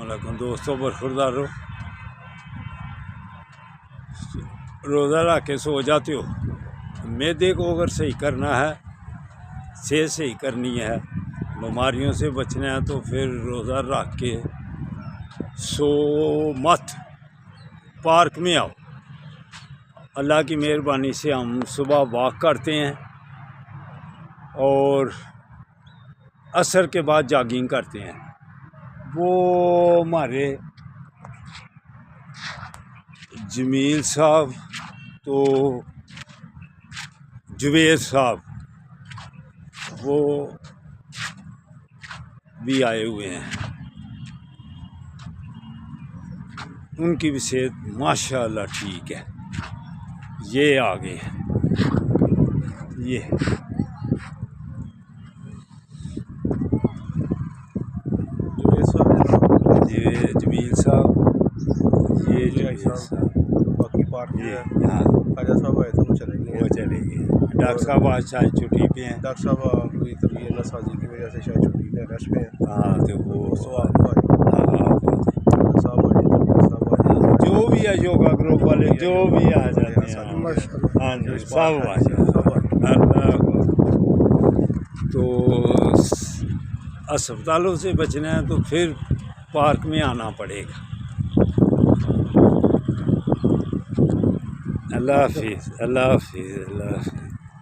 علیکم دوستوں، برخوردار ہو، روزہ رکھ کے سو جاتے ہو؟ معدے کو اگر صحیح کرنا ہے، صحت صحیح کرنی ہے، بیماریوں سے بچنا ہے تو پھر روزہ رکھ کے سو مت، پارک میں آؤ۔ اللہ کی مہربانی سے ہم صبح واک کرتے ہیں اور عصر کے بعد جاگنگ کرتے ہیں۔ وہ ہمارے جمیل صاحب تو جوید صاحب وہ بھی آئے ہوئے ہیں، ان کی بھی صحت ماشاءاللہ ٹھیک ہے۔ یہ آگے ہیں، یہ جمیل صاحب، یہ جمیل صاحب، باقی پارک یہ ہے ہاں خواجہ صاحب آئے تھے، وہ چلے گئے وہ چلے گئے۔ ڈاکٹر صاحب آج شاید چھٹی پہ ہیں۔ ڈاکٹر صاحب کوئی طبیعت ناسازی کی وجہ سے شاید چھٹی پہ ریسٹ پہ ہیں۔ ہاں تو وہ تو آپ کو ڈاکٹر صاحب آ جائیں، جو بھی ہے یوگا گروپ والے جو بھی آ جاتے ہیں، ہاں جی سب آ جاتے ہیں۔ اللہ تو اسپتالوں سے بچنا ہے تو پھر پارک میں آنا پڑے گا۔ اللہ حافظ، اللہ حافظ، اللہ حافظ۔